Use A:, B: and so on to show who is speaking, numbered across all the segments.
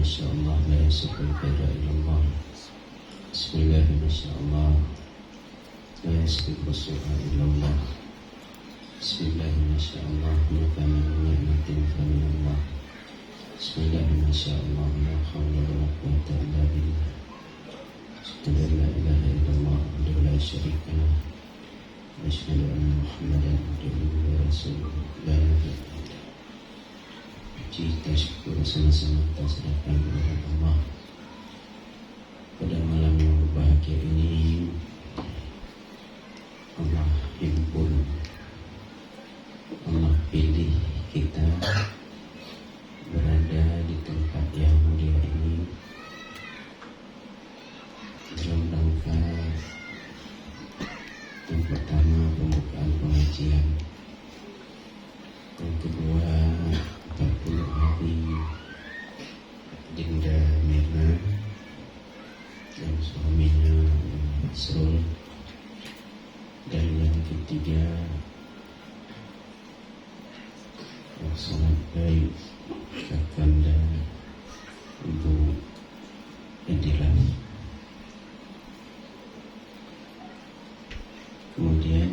A: masyaallah la yasbiqul khairu illallah. Bismillah masyaallah la yasbiqul su'a illallah. Bismillah masyaallah ma kana min ni'matin fa min Allah. Bismillah masyaallah la haula wa la quwwata illa billah. Asyhadu an la ilaha illallah wa la syarika lah. Asyhadu anna Muhammadan abduhu wa rasuluh. La ilaha illallah. Kita syukur sama-sama atas datang kepada Allah pada malam yang berbahagia ini. Allah himpun, Allah pilih kita berada di tempat yang mulia ini dalam rangka yang pertama pembukaan pengajian, yang kedua 40 hari Dinda Mirna dan suaminya Masrul, dan yang ketiga salat baik Kakanda Ibu Edilan. Kemudian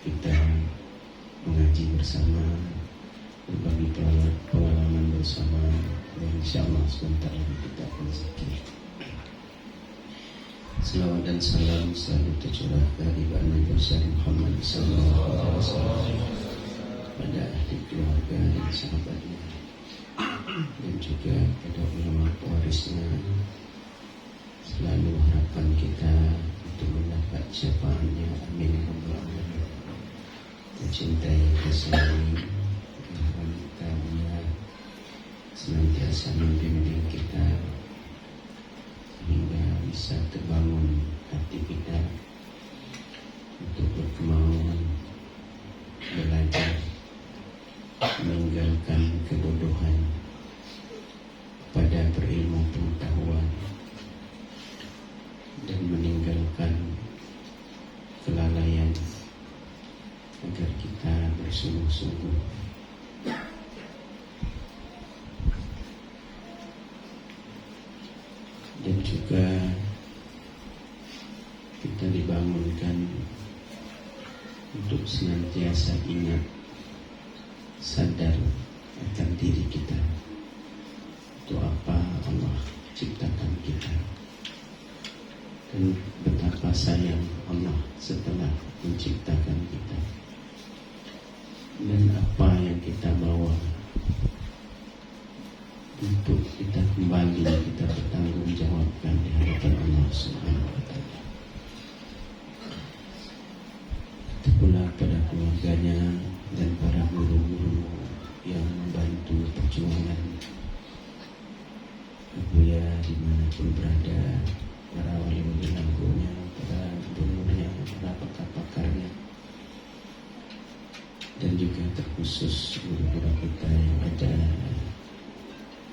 A: kita mengaji bersama, berbagi pengalaman bersama, dan insyaallah sebentar lagi kita akan zikir. Selawat dan salam selalu tercurahkan kepada Nabi Muhammad sallallahu alaihi wasallam, pada ahli keluarga dan sahabatnya, dan juga pada ulama pewarisnya. Selalu harapan kita untuk mendapat syafaatnya, amin ya rabbal alamin. Mencintai, kesayangi, wanita dia senantiasa membimbing kita sehingga bisa terbangun hati kita untuk berkemauan belajar, meninggalkan kebodohan pada berilmu pengetahuan, dan meninggalkan kelalaian agar kita bersungguh-sungguh dan juga kita dibangunkan untuk senantiasa ingat, sadar akan diri kita, untuk apa Allah ciptakan kita dan betapa sayang Allah setelah menciptakan kita, dan apa yang kita bawa untuk kita kembali kita bertanggung jawabkan di hadapan Allah Subhanahu wa Ta'ala. Itu pula pada keluarganya dan para guru-guru yang membantu perjuangan Abuya dimanapun berada, para wali-wali lampunya, para gubernurnya, para pakar-pakarnya, dan juga terkhusus guru-guru kita yang ada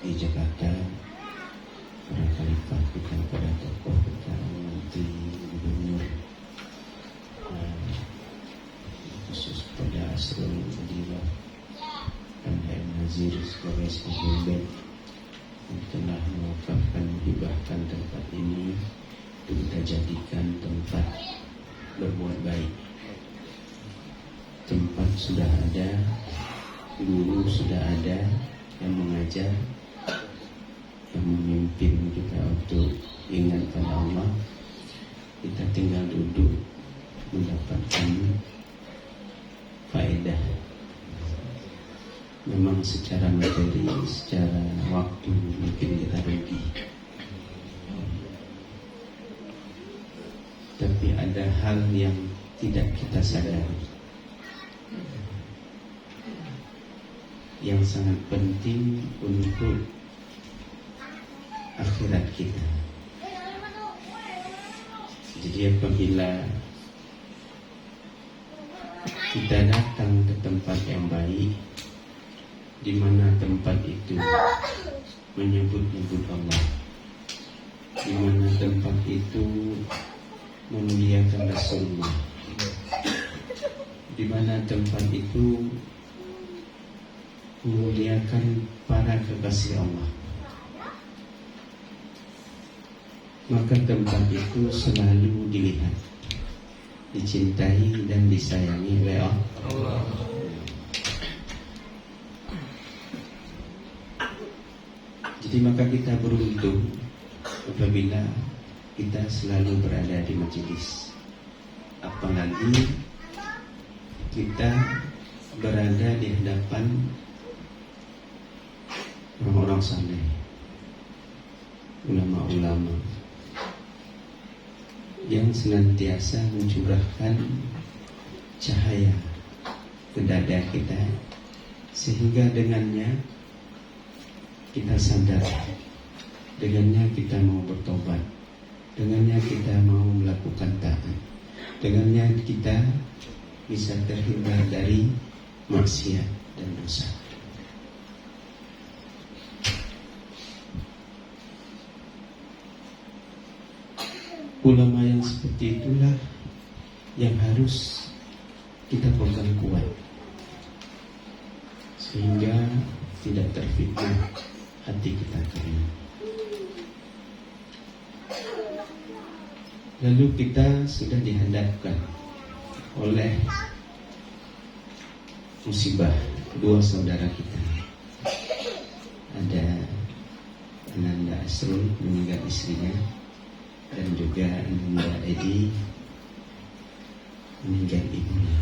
A: di Jakarta, para khalifah kita, para tokoh kita, menteri, gubernur, khusus pada Asrul Madinah dan M. Nazir sebagai sebagai yang telah mewakafkan, menghibahkan tempat ini untuk kita jadikan tempat berbuat baik. Tempat sudah ada, guru sudah ada yang mengajar, yang memimpin kita untuk ingat pada Allah. Kita tinggal duduk mendapatkan faedah. Memang secara materi, secara waktu mungkin kita rugi, tapi ada hal yang tidak kita sadari yang sangat penting untuk akhirat kita. Jadi apabila kita datang ke tempat yang baik, di mana tempat itu menyebut-nyebut Allah, di mana tempat itu memuliakan Rasulullah, di mana tempat itu memuliakan para kekasih Allah, maka tempat itu selalu dilihat, dicintai dan disayangi oleh Allah. Jadi maka kita beruntung apabila kita selalu berada di majelis, apalagi kita berada di hadapan orang-orang saleh, ulama-ulama yang senantiasa mencurahkan cahaya ke dada kita, sehingga dengannya kita sadar, dengannya kita mau bertobat, dengannya kita mau melakukan taat, dengannya kita bisa terhindar dari maksiat dan dosa. Ulama yang seperti itulah yang harus kita pegang kuat, sehingga tidak terfitnah hati kita kering. Lalu kita sudah dihadapkan oleh musibah dua saudara kita. Ada Ananda Asrul meninggal istrinya, dan juga Ananda Edi meninggal ibunya,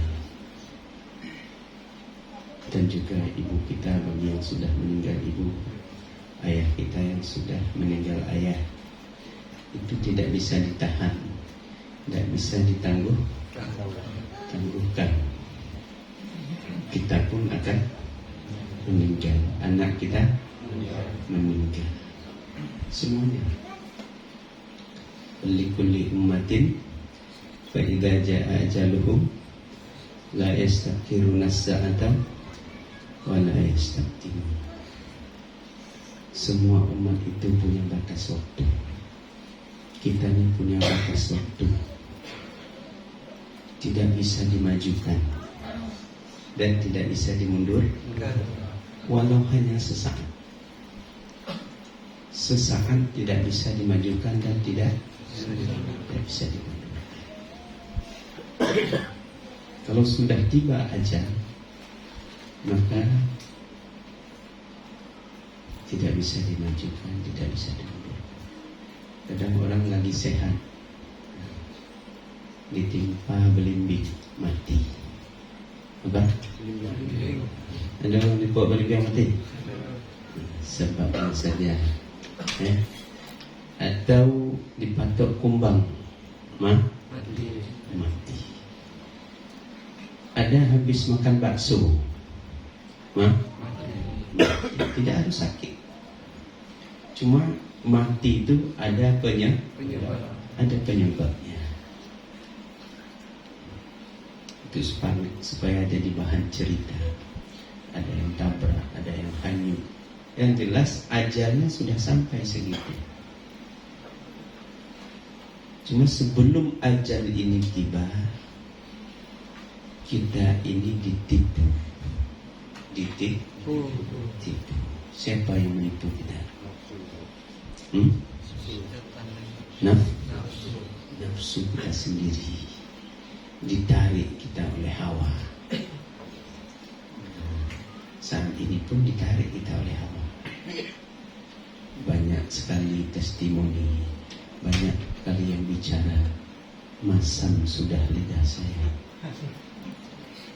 A: dan juga ibu kita bagi yang sudah meninggal ibu, ayah kita yang sudah meninggal ayah. Itu tidak bisa ditahan, tidak bisa ditangguhkan. Kita pun akan meninggal, anak kita meninggal, semuanya. Likulli ummatin fa idza jaa ajaluhum la yastakhiruna sa'atan wa la yastaqdimun. Semua umat itu punya batas waktu. Kita ini punya batas waktu, tidak bisa dimajukan dan tidak bisa dimundurkan, walau hanya sesaat. Sesaat tidak bisa dimajukan dan tidak bisa dimundurkan. Kalau sudah tiba ajal, maka tidak bisa dimajukan, tidak bisa dimundurkan. Kadang orang lagi sehat, ditimpa belimbing, mati. Apa? Ada orang dibawa belimbing mati? Sebabnya saja. Atau dipatok kumbang, mati. Ada habis makan bakso, mati. Tidak harus sakit, cuma mati itu ada penyebabnya. Itu supaya jadi bahan cerita. Ada yang tabrak, ada yang hanyut. Yang jelas ajalnya sudah sampai segitu. Cuma sebelum ajal ini tiba, kita ini ditipu. Siapa yang menipu kita? Nafsu kita sendiri, ditarik kita oleh hawa. Saat ini pun ditarik kita oleh hawa. Banyak sekali testimoni, banyak kali yang bicara, masam sudah lidah saya.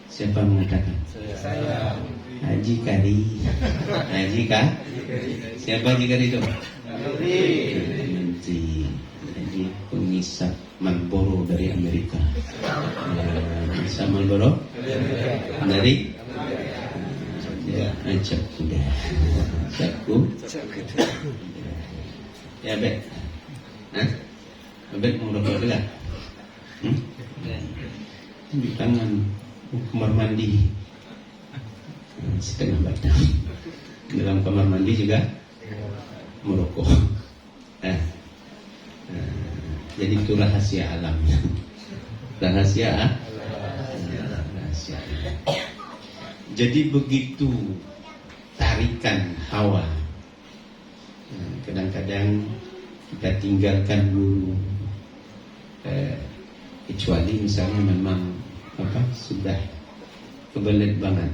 A: Siapa mengatakan? Saya. Haji Kari. Haji Kah? Siapa Haji Kari itu? Menteri. Jadi pengisap Marlboro dari Amerika. Pengisap Marlboro dari Acap kuda. Acapku. Ya Abed. Abed mau rokok dulu lah. Di tangan kamar mandi setengah batang. Dalam kamar mandi juga merokok. Jadi itu rahasia alam. Rahasia alam. Jadi begitu tarikan hawa. Kadang-kadang kita tinggalkan guru, kecuali misalnya memang sudah kebelet banget,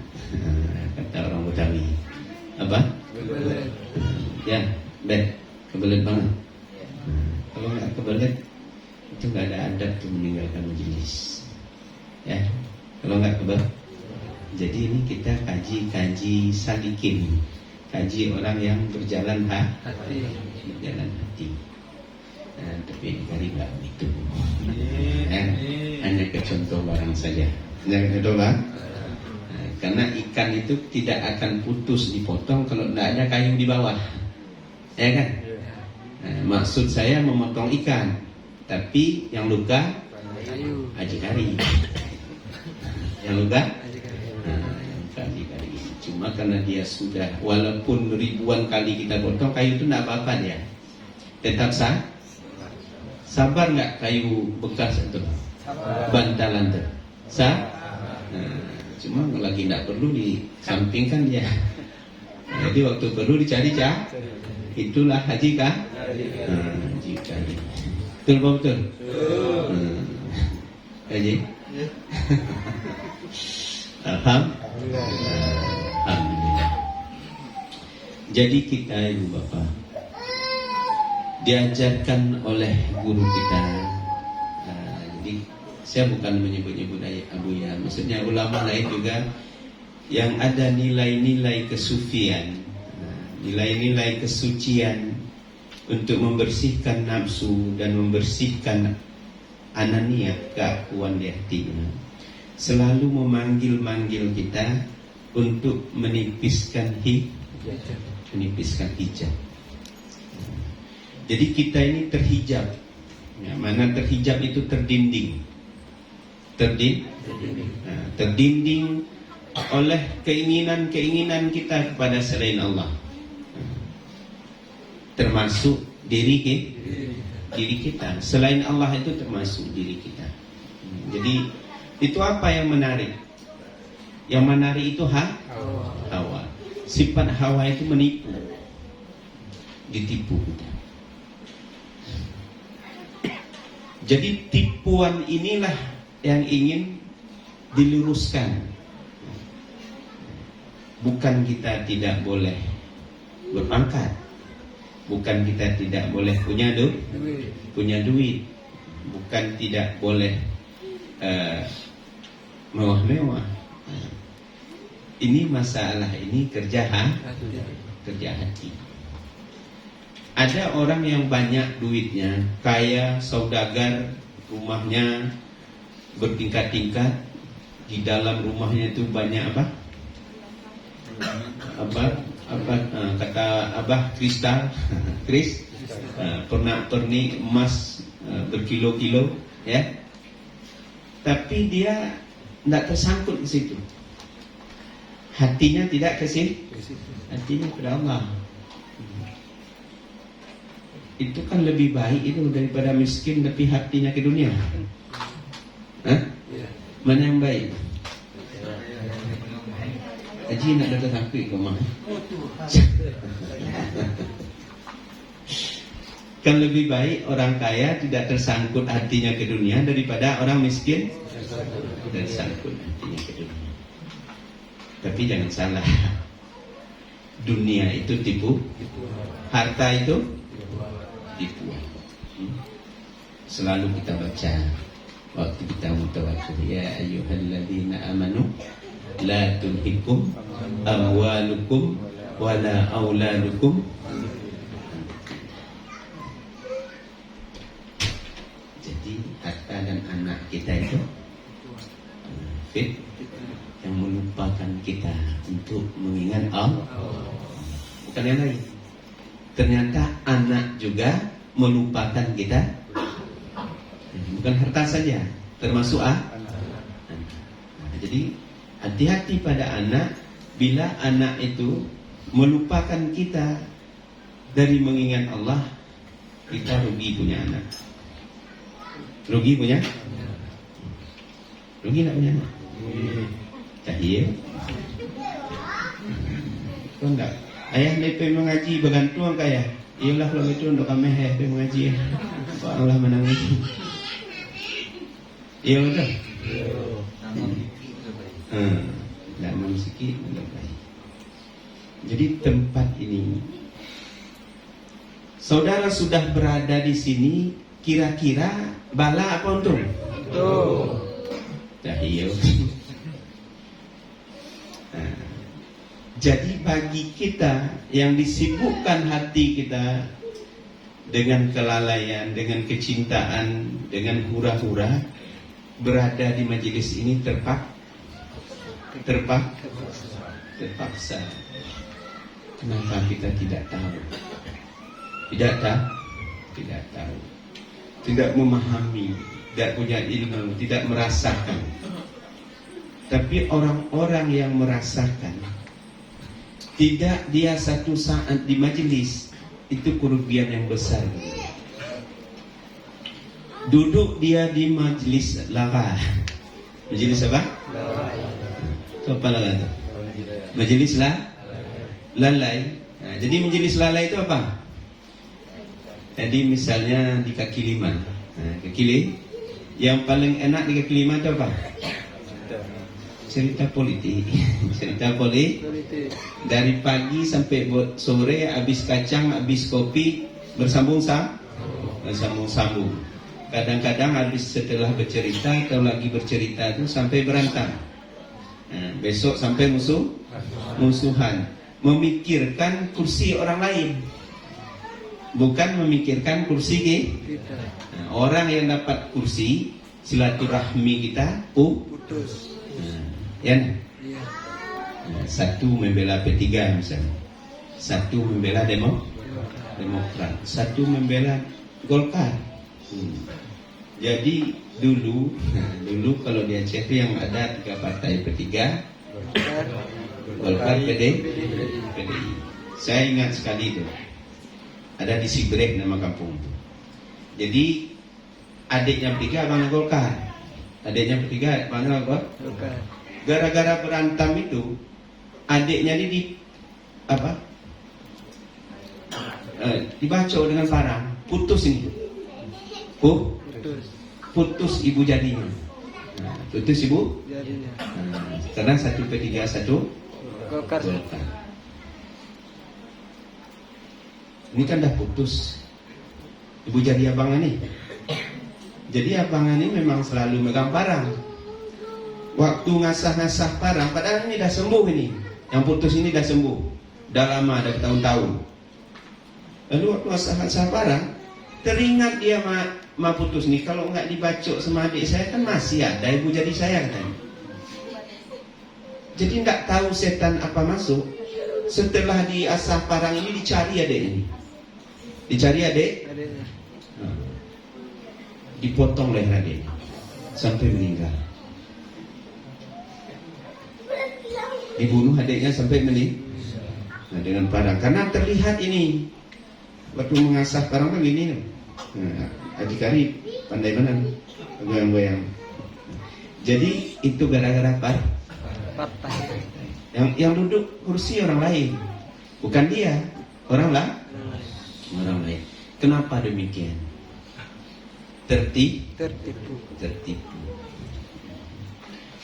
A: kata orang Betawi. Kebelet. Ya, kebelet banget. Kalau nggak kebelet, itu nggak ada adab tuh meninggalkan majelis. Ya, kalau nggak kebelet. Jadi ini kita kaji salikin, kaji orang yang berjalan hati. Tapi kali nggak begitu. Hanya ke contoh barang saja. Jangan coba. Karena ikan itu tidak akan putus dipotong kalau tidak ada kayu di bawah, ya kan? Maksud saya memotong ikan, tapi yang luka ajikari, yang luka kali. Cuma karena dia sudah, walaupun ribuan kali kita potong kayu itu tidak apa-apa dia, tetap sabar nggak kayu bekas itu, bantalan itu, cuma lagi tidak perlu disampingkan dia. Jadi waktu perlu dicari itulah haji kan? Haji kali. Betul. Haji. Alhamdulillah. Jadi kita ibu bapak diajarkan oleh guru kita. Jadi saya bukan menyebut-nyebut Abu ya, maksudnya ulama lain juga yang ada nilai-nilai kesufian, nilai-nilai kesucian untuk membersihkan nafsu dan membersihkan ananiyah, keakuan di hatinya. Selalu memanggil-manggil kita untuk menipiskan hijab. Jadi kita ini terhijab. Ya, mana terhijab itu terdinding oleh keinginan kita kepada selain Allah, termasuk diri kita. Selain Allah itu termasuk diri kita. Jadi itu apa yang menarik? Yang menarik itu hawa. Sifat hawa itu ditipu kita. Jadi tipuan inilah yang ingin diluruskan. Bukan kita tidak boleh berpangkat, bukan kita tidak boleh punya duit, bukan tidak boleh mewah-mewah. Ini masalah, ini kerja hati. Ada orang yang banyak duitnya, kaya, saudagar, rumahnya bertingkat-tingkat, di dalam rumahnya itu banyak kata Abah kristal, pernak-pernik emas berkilo-kilo, ya. Tapi dia tidak tersangkut ke situ. Hatinya tidak ke situ. Hatinya kepada Allah. Itu kan lebih baik itu daripada miskin tapi hatinya ke dunia. Mana yang baik? Haji nak datang sampai ke rumah. Kan lebih baik orang kaya tidak tersangkut hatinya ke dunia daripada orang miskin tersangkut hatinya ke dunia. Tapi jangan salah, dunia itu tipu, harta itu tipuan. Selalu kita baca waktu kita mutawakkil, ya ayyuhalladzina amanu la tulhikum amwalukum wala auladukum. Jadi harta dan anak kita itu yang melupakan kita untuk mengingat Allah, bukan yang lain. Ternyata anak juga melupakan kita, bukan harta saja, termasuk jadi hati-hati pada anak. Bila anak itu melupakan kita dari mengingat Allah, kita rugi punya anak. Rugi tak iya. Kau enggak? Ayah lepe mengaji bergantung ke ayah. Iyalah kalau itu untuk kami lepe mengaji. Allah menangis. Iya betul. Namun sikit lebih baik. Jadi tempat ini, saudara sudah berada di sini, kira-kira bala apa untung? Untung. Dah iya. Jadi bagi kita yang disibukkan hati kita dengan kelalaian, dengan kecintaan, dengan hura-hura, berada di majelis ini terpaksa. Kenapa kita tidak tahu? Tidak tahu. Tidak memahami, tidak punya ilmu, tidak merasakan. Tapi orang-orang yang merasakan, tidak dia satu saat di majelis, itu kerugian yang besar. Duduk dia di majelis lara. Majelis apa? Itu apa lara itu? Majelis lalai. Nah, jadi majelis lalai itu apa? Jadi misalnya di kaki lima. Nah, kaki lima. Yang paling enak di kaki lima itu apa? Cerita politik. Cerita politik. Dari pagi sampai sore, habis kacang, habis kopi, bersambung. Kadang-kadang habis setelah bercerita atau lagi bercerita itu sampai berantem. Nah, besok sampai musuhan. Memikirkan kursi orang lain, bukan memikirkan kursi kita. Nah, orang yang dapat kursi, silaturahmi kita putus. Ya. Nah, satu membela P3 misalnya, satu membela Demokrat, satu membela Golkar. Jadi dulu kalau di Aceh itu yang ada 3 partai, P3, Golkar, PDI. Saya ingat sekali itu. Ada di Sibrek nama kampung. Jadi adiknya P3 abangnya Golkar. Adiknya P3 abangnya Golkar. Gara-gara berantem itu, adiknya ini dibacok dengan parang, putus ini. Putus ibu jadinya. Nah, putus ibu jadinya. Karena satu P3, satu Golkar. Ini kan dah putus. Ibu jadi abang ini. Jadi abang ini memang selalu megang parang. Waktu ngasah-ngasah parang, padahal ini dah sembuh ini. Yang putus ini dah sembuh. Dah lama, dah tahun-tahun. Lalu waktu ngasah-ngasah parang, teringat dia ma putus nih. Kalau nggak dibacok sama adik saya kan masih ada ibu jadi saya kan. Jadi nggak tahu setan apa masuk. Setelah diasah parang ini dicari adik ini. Dicari adik. Dipotong leher adik sampai meninggal. Dibunuh adiknya sampai meninggal. Nah, dengan parang. Karena terlihat ini waktu mengasah parang begini. Nah, adik-adik pandai benar goyang-goyang. Jadi itu gara-gara partai. Yang duduk kursi orang lain, bukan dia, orang lain. Kenapa demikian? Tertipu.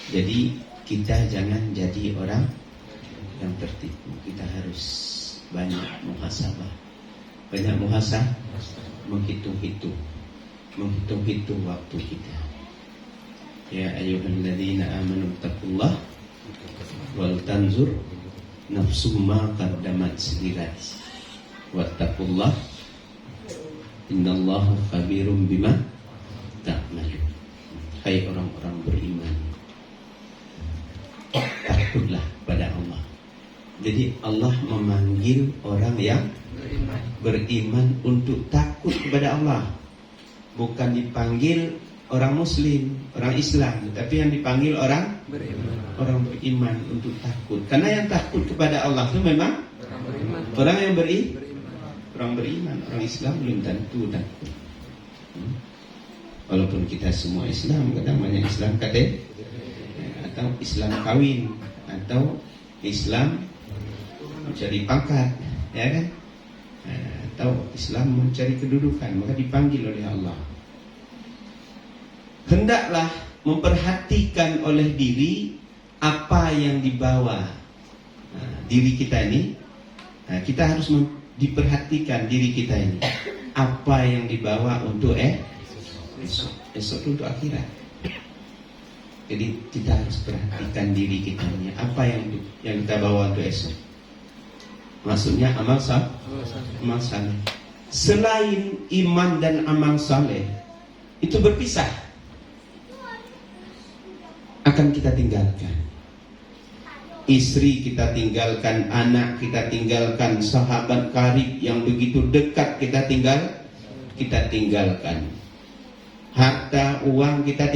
A: Jadi kita jangan jadi orang yang tertipu. Kita harus banyak muhasabah. Menghitung-hitung waktu kita. Ya ayyuhalladzina amanu taqullah wal tanzur nafsum ma qaddamat lighad wattaqullah innallaha khabirum bima ta'malun. Hai orang-orang beriman, takutlah pada Allah. Jadi Allah memanggil orang yang beriman untuk takut kepada Allah. Bukan dipanggil orang Muslim, orang Islam, tapi yang dipanggil orang beriman untuk takut. Karena yang takut kepada Allah itu memang orang yang beriman. Orang Islam belum tentu takut. Walaupun kita semua Islam, kadang banyak Islam atau Islam kawin, atau Islam mencari pangkat, ya kan? Atau Islam mencari kedudukan, maka dipanggil oleh Allah. Hendaklah memperhatikan oleh diri apa yang dibawa diri kita ini. Kita harus diperhatikan diri kita ini, apa yang dibawa untuk esok untuk akhirat. Jadi kita harus perhatikan diri kita ini, apa yang kita bawa untuk esok. Maksudnya amal saleh. Selain iman dan amal saleh itu berpisah, akan kita tinggalkan. Istri kita tinggalkan, anak kita tinggalkan, sahabat karib yang begitu dekat kita tinggalkan. Harta, uang kita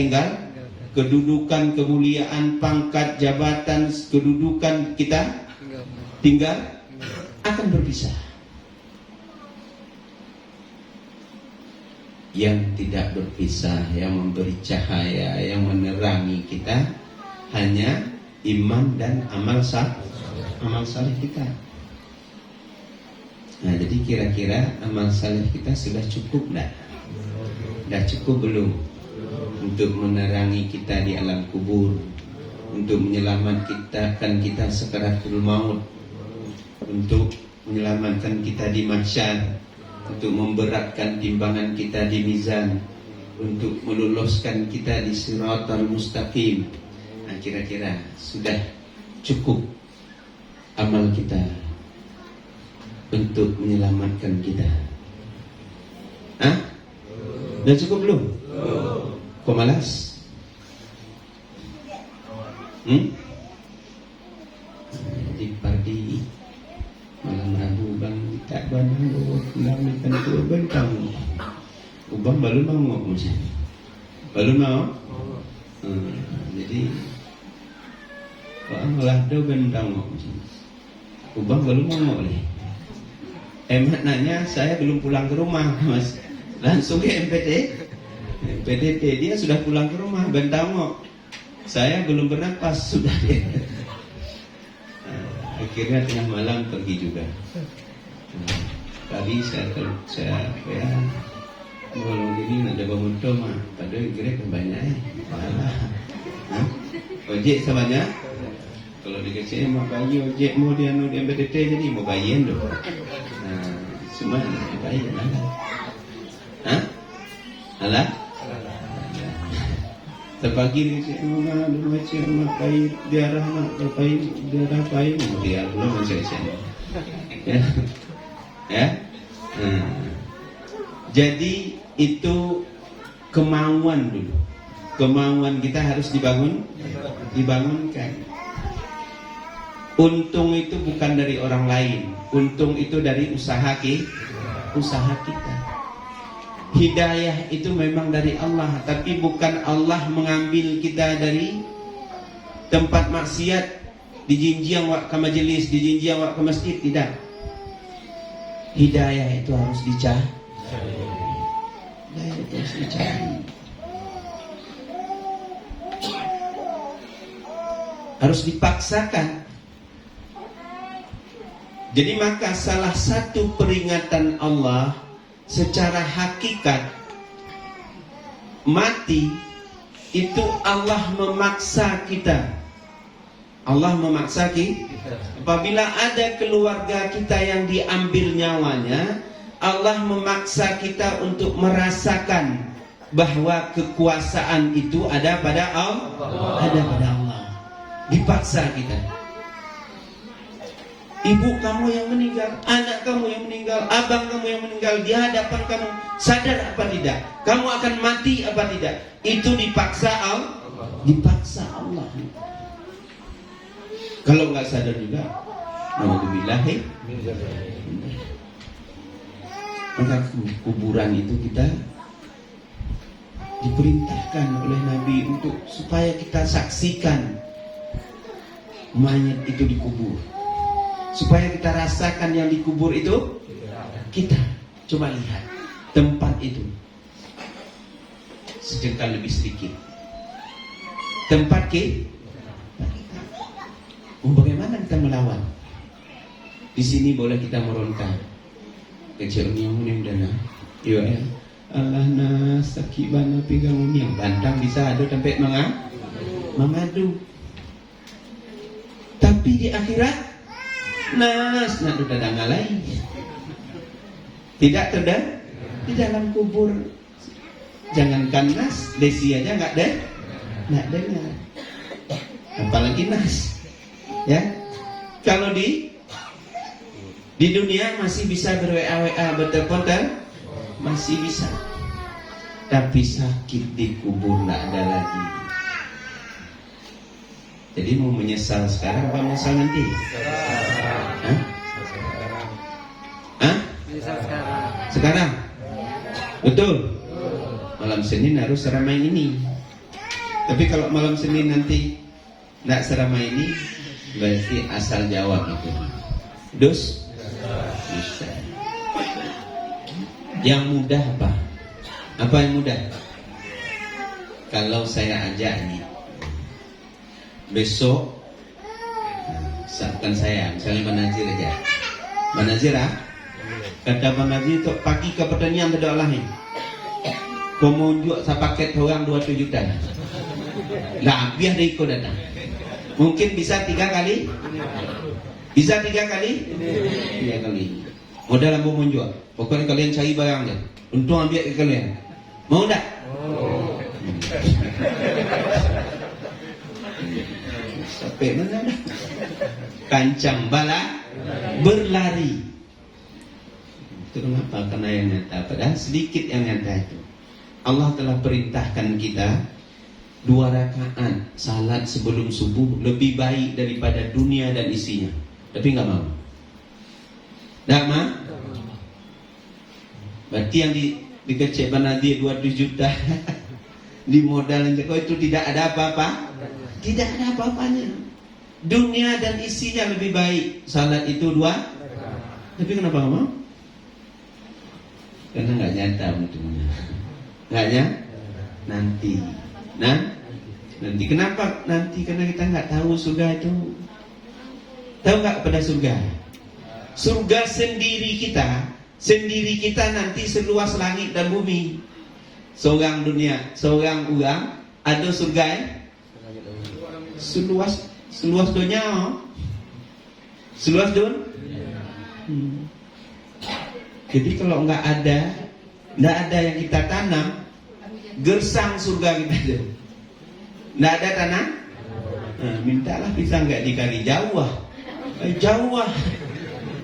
A: kedudukan, kemuliaan, pangkat, jabatan, kedudukan kita tinggal, akan berpisah. Yang tidak berpisah, yang memberi cahaya, yang menerangi kita hanya iman dan amal saleh kita. Jadi kira-kira amal saleh kita sudah cukup enggak? Sudah cukup belum? Untuk menerangi kita di alam kubur, untuk menyelamatkan kita sakaratul maut, untuk menyelamatkan kita di mahsyar, untuk memberatkan timbangan kita di mizan, untuk meloloskan kita di siratal mustaqim. Kira-kira sudah cukup amal kita untuk menyelamatkan kita? Sudah cukup belum? Kok malas? Di pagi malam Rabu bang tak bangun pulang makan tu bentang. Ubang baru mau macam. Baru mau. Jadi malah do bentang macam. Ubang baru mau boleh. Maknanya saya belum pulang ke rumah, Mas. Langsung ke PDP dia sudah pulang ke rumah bentang. Saya belum bernapas sudah dia. Akhirnya tengah malam pergi juga. Tadi saya ngomong gini ada bangun mah, padahal kira banyak ojek sebanyak. Kalau dikasih mau bayi ojek mau dia MPDT jadi mau bayian doh. Semua bayi alah. Terpagi ni cik mana macam makai darah nak terpai darah pai dia belum macam ya. Jadi itu kemauan dulu. Kemauan kita harus dibangunkan. Untung itu bukan dari orang lain. Untung itu dari usaha kita. Hidayah itu memang dari Allah, tapi bukan Allah mengambil kita dari tempat maksiat, dijinjiang wak ke majelis, dijinjiang wak ke masjid, tidak. Hidayah itu harus dicari. Hidayah itu harus dicari. Harus dipaksakan. Jadi maka salah satu peringatan Allah secara hakikat mati itu Allah memaksa kita. Allah memaksa kita. Apabila ada keluarga kita yang diambil nyawanya, Allah memaksa kita untuk merasakan bahwa kekuasaan itu ada pada Allah. Ada pada Allah. Dipaksa kita. Ibu kamu yang meninggal, anak kamu yang meninggal, abang kamu yang meninggal di hadapan kamu, sadar apa tidak? Kamu akan mati apa tidak? Itu dipaksa Allah. Dipaksa Allah. Kalau nggak sadar juga, naudzubillah. Maka kuburan itu kita diperintahkan oleh Nabi untuk supaya kita saksikan mayat itu dikubur. Supaya kita rasakan yang dikubur itu kita. Coba lihat tempat itu sejengkal lebih sedikit. Tempat kita. Bagaimana kita melawan? Di sini boleh kita meronta. Kecil uniang dana. Yo ya. Allah na sakibana pegang uniang. Bantang bisa ada sampai mengadu. Tapi di akhirat nas nak dadang lain. Tidak terdengar di dalam kubur. Jangankan nas, desi aja nggak dengar. Apalagi nas. Ya. Kalau di dunia masih bisa ber-WA, bertelepon kan? Masih bisa. Tapi sakit di kubur nggak ada lagi. Jadi mau menyesal sekarang apa menyesal nanti? Hah? Sekarang? Betul. Malam Senin harus seramai ini. Tapi kalau malam Senin nanti tidak seramai ini, berarti asal jawab itu. Bisa. Yang mudah apa? Apa yang mudah? Kalau saya ajak nih, besok, misalkan saya, misalnya Manazir aja. Manazir kata Manazir itu pagi ke pertanian tidak lain. Kau mau jual sepaket orang 20 juta. Lah, biar dia ikut datang. Mungkin bisa 3 kali. Bisa 3 kali? 3 kali. Modal yang mau jual. Pokoknya kalian cari barangnya. Untung ambil ke kalian. Mau tak? Sampai mana dah? Kancang bala berlari. Itu kenapa? Karena yang nyata. Padahal sedikit yang nyata itu. Allah telah perintahkan kita 2 rakaat salat sebelum subuh lebih baik daripada dunia dan isinya. Tapi nggak mau. Nggak mau? Berarti yang dikecek Nadia 20 juta di modal yang itu tidak ada apa-apa. Tidak ada apa-apanya. Dunia dan isinya lebih baik. Salat itu 2. Tapi kenapa nggak mau? Karena nggak nyata untungnya. Nggak nyata? Nanti. Nanti kenapa nanti? Karena kita nggak tahu surga itu. Tahu nggak pada surga? Surga sendiri kita nanti seluas langit dan bumi. Seorang dunia, seorang orang ada surga seluas dunia. Seluas dunia. Jadi kalau nggak ada yang kita tanam, gersang surga kita aja. Nggak ada tanah, mintalah pisang nggak dikali jauh,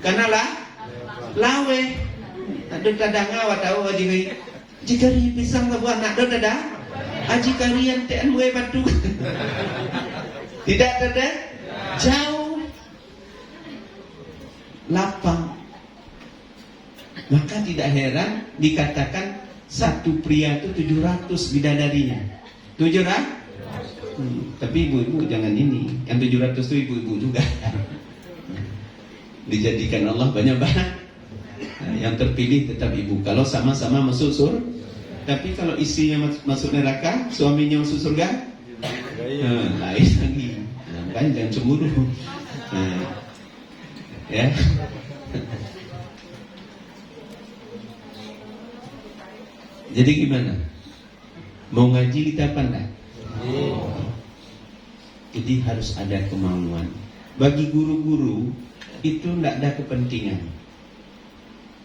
A: karena lawe, ada kadang awak tahu jika pisang labuan nak ada, aji karian tean we batu, tidak ada jauh, lapang, maka tidak heran dikatakan satu pria itu 700 bidadarinya, 700. Tapi ibu-ibu jangan ini. Yang 700 itu ibu-ibu juga. Dijadikan Allah banyak-banyak. Yang terpilih tetap ibu. Kalau sama-sama masuk surga. Tapi kalau istrinya masuk neraka, suaminya masuk surga, lain lagi. Kan jangan cemburu. Ya. Jadi gimana? Mau ngaji kita apa enggak? Jadi harus ada kemauan. Bagi guru-guru itu tidak ada kepentingan.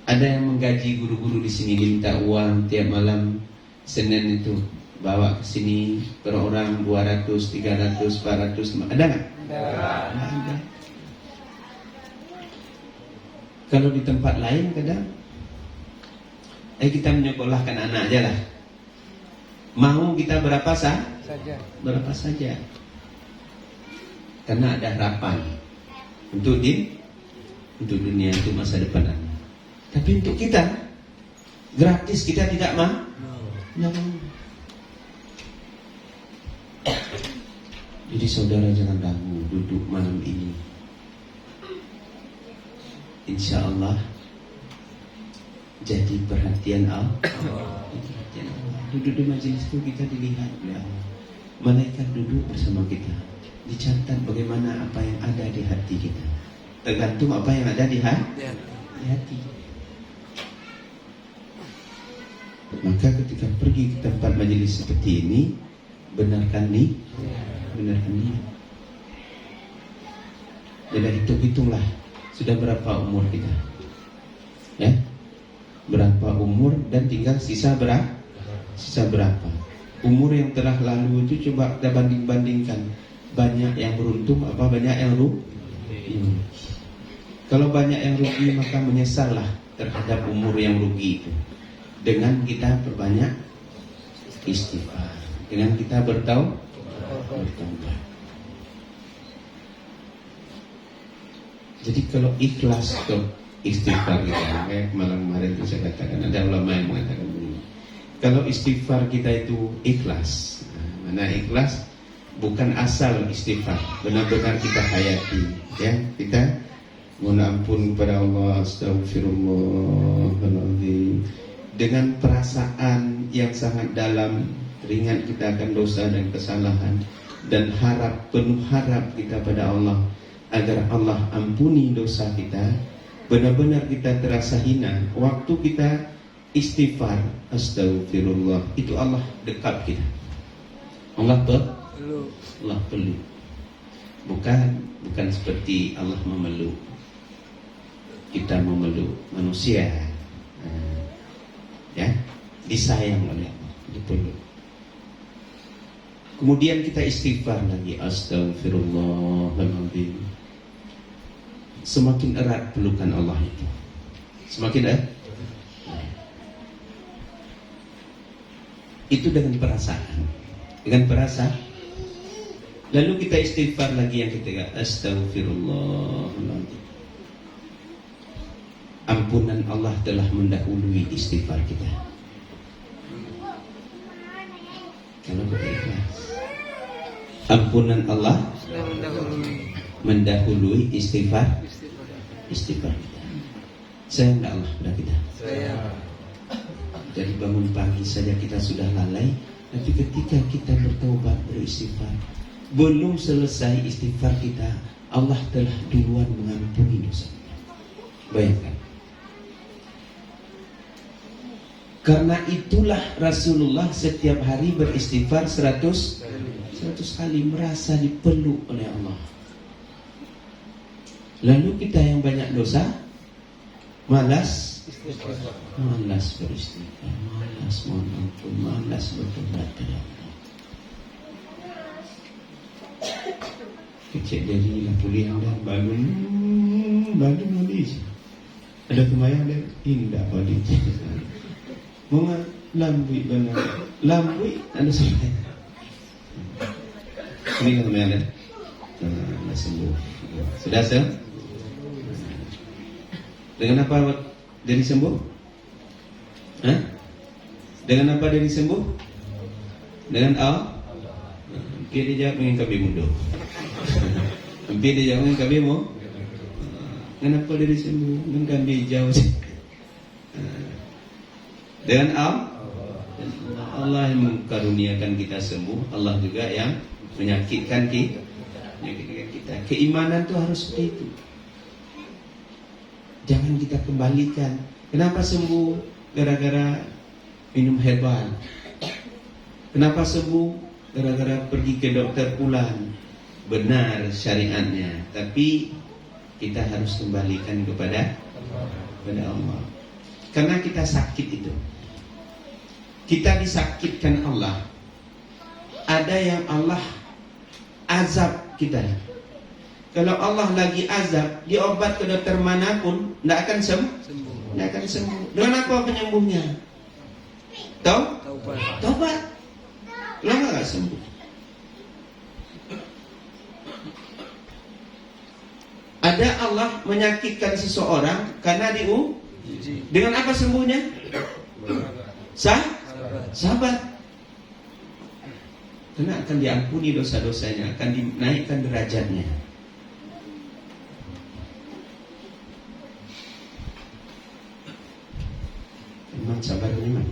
A: Ada yang menggaji guru-guru di sini, minta uang tiap malam Senin itu bawa ke sini per orang 200, 300, 400. Ada nggak? Ada. Kalau di tempat lain kadang kita menyekolahkan anak aja lah. Mau kita berapa saja. Karena ada harapan untuk dunia itu masa depan. Tapi untuk kita gratis kita tidak mau. Jadi saudara jangan ragu duduk malam ini. Insya Allah jadi perhatian Allah. Duduk di majelis itu kita dilihat oleh Allah. Malaikat duduk bersama kita, dicatat bagaimana apa yang ada di hati kita. tergantung apa yang ada di hati. Maka ketika pergi ke tempat majelis seperti ini, benarkan niat. Jadi hitunglah sudah berapa umur kita, ya, berapa umur dan tinggal sisa berapa. Umur yang telah lalu itu coba kita banding-bandingkan, banyak yang beruntung apa banyak yang rugi. Kalau banyak yang rugi maka menyesallah terhadap umur yang rugi itu. Dengan kita perbanyak istighfar, dengan kita bertaubat. Jadi kalau ikhlas ke istighfar kita, kayak kemarin itu saya katakan, ada ulama yang mengatakan begini, kalau istighfar kita itu ikhlas, mana ikhlas bukan asal istighfar, benar-benar kita hayati, ya, kita mohon ampun kepada Allah, astagfirullahaladzim, dengan perasaan yang sangat dalam, ringan kita akan dosa dan kesalahan, dan penuh harap kita pada Allah agar Allah ampuni dosa kita. Benar-benar kita terasa hina waktu kita istighfar, astagfirullah, itu Allah dekat kita. Allah peluk. Bukan seperti Allah memeluk. Kita memeluk manusia, ya, disayang oleh Allah, dipeluk. Kemudian kita istighfar lagi, astagfirullahaladzim. Semakin erat pelukan Allah itu, semakin erat. Itu dengan perasaan. Lalu kita istighfar lagi yang ketiga, astagfirullahaladzim. Ampunan Allah telah mendahului istighfar kita. Kalau kita ikhlas, ampunan Allah mendahului istighfar kita. Sayang tak Allah pada kita? Dari bangun pagi saja kita sudah lalai, tapi ketika kita bertaubat, beristighfar, belum selesai istighfar kita, Allah telah duluan mengampuni dosa kita. Bayangkan. Karena itulah Rasulullah setiap hari beristighfar 100 kali, merasa dipeluk oleh Allah. Lalu kita yang banyak dosa, malas beristighfar, malas mohon ampun, malas bertobat kepada Allah. Kecil jadi lah pulih anda balun habis. Ada kemayang dan indah balik. Bunga lambui banget, lambui ada sampai. Ini kemayang dah. Sembuh. Sudah sah? Dengan apa dari sembuh? Dengan apa dari sembuh? Dengan Allah. Hampir dia jawab dengan kami mundur. Hampir dia jawab dengan kami mau. Dengan apa dari sembuh? Dengan kami jauh. Dengan Allah yang mengkaruniakan kita sembuh, Allah juga yang menyakitkan kita. Keimanan itu harus seperti itu. Jangan kita kembalikan. Kenapa sembuh? Gara-gara minum herbal. Kenapa sembuh? Gara-gara pergi ke dokter pulang. Benar syariatnya, tapi kita harus kembalikan kepada Allah. Karena kita sakit itu. Kita disakitkan Allah. Ada yang Allah azab kita. Kalau Allah lagi azab, diobat ke dokter manapun, tidak akan sembuh. Dengan apa penyembuhnya? Taubat. Lama nggak sembuh. Ada Allah menyakitkan seseorang karena dengan apa sembuhnya? Sabar. Karena akan diampuni dosa-dosanya, akan dinaikkan derajatnya. Memang sabar memang.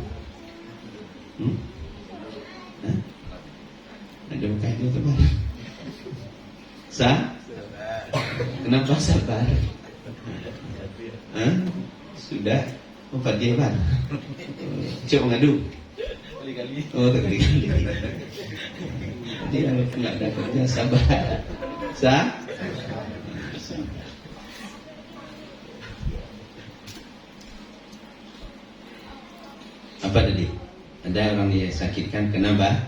A: Ada bukan itu teman. Kenapa sabar? Hah? Sudah Fatihah Pak. Cuk ngadu.
B: Kali-kali.
A: Oh, kali-kali. Dia nggak ada kerja sabar. Apa tadi? Ada orang dia sakitkan kenapa?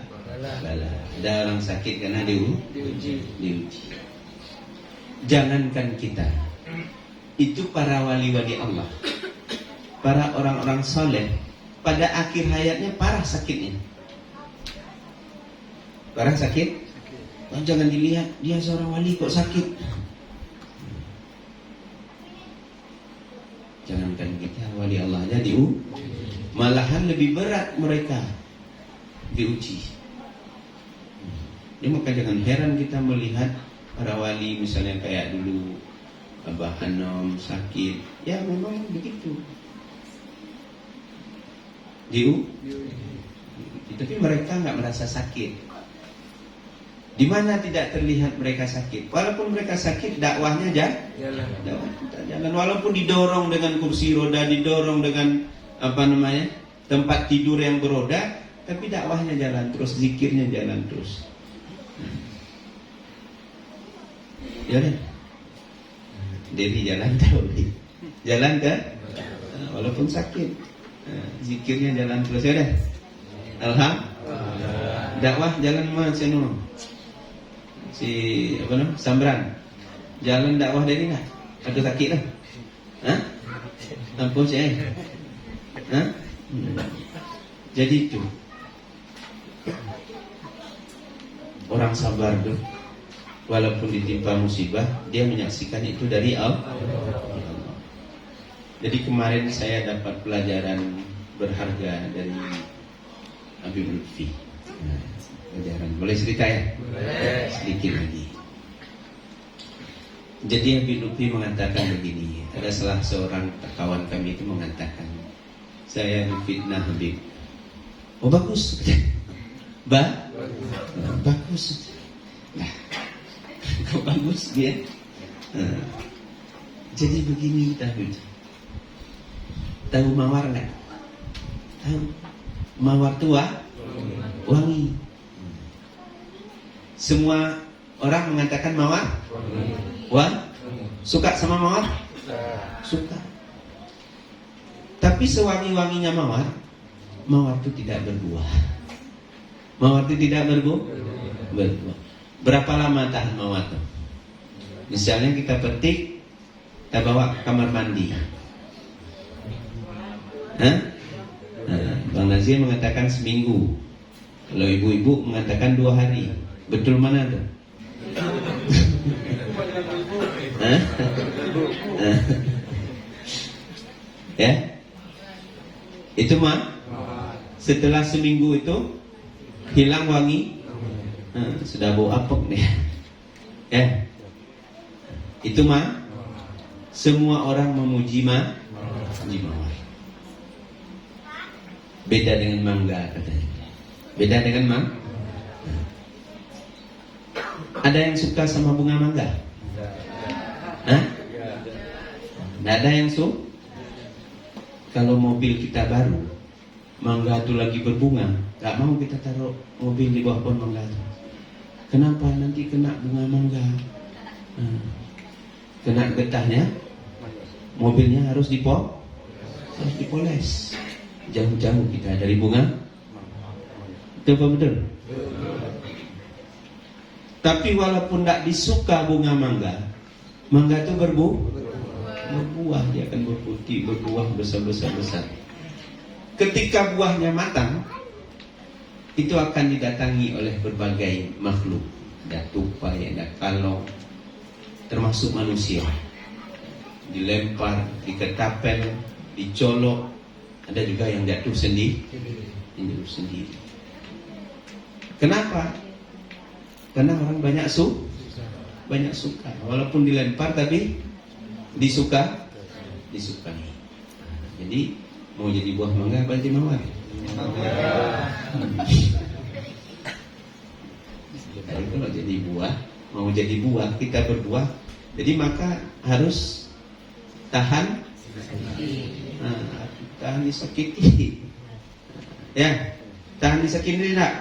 A: Bala. Ada orang sakit karena diuji. Jangankan kita, itu para wali-wali Allah, para orang-orang soleh, pada akhir hayatnya parah sakitnya. Parah sakit? Oh, jangan dilihat dia seorang wali kok sakit. Jangankan kita, wali Allah aja malahan lebih berat mereka diuji. Ya, maka jangan heran kita melihat para wali misalnya kayak dulu Abah Hanom sakit, ya memang begitu. Tapi mereka nggak merasa sakit. Di mana tidak terlihat mereka sakit. Walaupun mereka sakit, dakwahnya jalan. Walaupun didorong dengan kursi roda, didorong dengan tempat tidur yang beroda, tapi dakwahnya jalan terus, zikirnya jalan terus. Ya kan? Jadi jalan ke walaupun sakit, zikirnya jalan terus. Ya kan? Alhamdulillah. Dakwah jalan macam si Sambran, jalan dakwah dari nggak? Ada sakit lah? Hah? Ampun saya. Hah? Jadi itu orang sabar tuh, walaupun ditimpa musibah, dia menyaksikan itu dari Allah. Jadi kemarin saya dapat pelajaran berharga dari Habib Lutfi. Pelajaran, boleh cerita ya? Boleh. Sedikit lagi. Jadi Habib Lutfi mengatakan begini, ada salah seorang kawan kami itu mengatakan, saya fitnah Habib. Oh bagus. Bagus. Nah, kok bagus dia? Jadi begini Habib. Tahu mawar nggak? Tahu. Mawar tua, wangi. Semua orang mengatakan mawar, suka sama mawar? Suka. Tapi sewangi-wanginya mawar itu tidak berbuah. Mawar itu tidak berbuah. Berapa lama tahan mawar itu? Misalnya kita petik, kita bawa ke kamar mandi. Bang Nazir mengatakan seminggu. Kalau ibu-ibu mengatakan 2 hari. Betul mana tuh? Ya? Itu mah setelah seminggu itu hilang wangi, sudah bau apek nih. Ya? Itu mah semua orang memuji mawar. Beda dengan mangga katanya. Beda dengan mangga. Ada yang suka sama bunga mangga? Nggak ada yang suka. Kalau mobil kita baru, mangga itu lagi berbunga, nggak mau kita taruh mobil di bawah pohon mangga itu. Kenapa? Nanti kena bunga mangga, kena getahnya, mobilnya harus dipoles. Jauh-jauh kita dari bunga. Itu apa betul? Tapi walaupun tidak disuka bunga mangga itu berbuah, dia akan berputih, berbuah besar. Ketika buahnya matang, itu akan didatangi oleh berbagai makhluk. Ada tupai, ada kalong, termasuk manusia. Dilempar, diketapel, dicolok. Ada juga yang jatuh sendiri. Kenapa? Karena orang banyak suka. Walaupun dilempar tapi disukai. Jadi mau jadi buah mangga apa jadi mawar? Jadi kalau jadi buah, mau jadi buah, kita berbuah Jadi maka harus tahan, tahan disakiti. Ya, tahan disakiti tidak?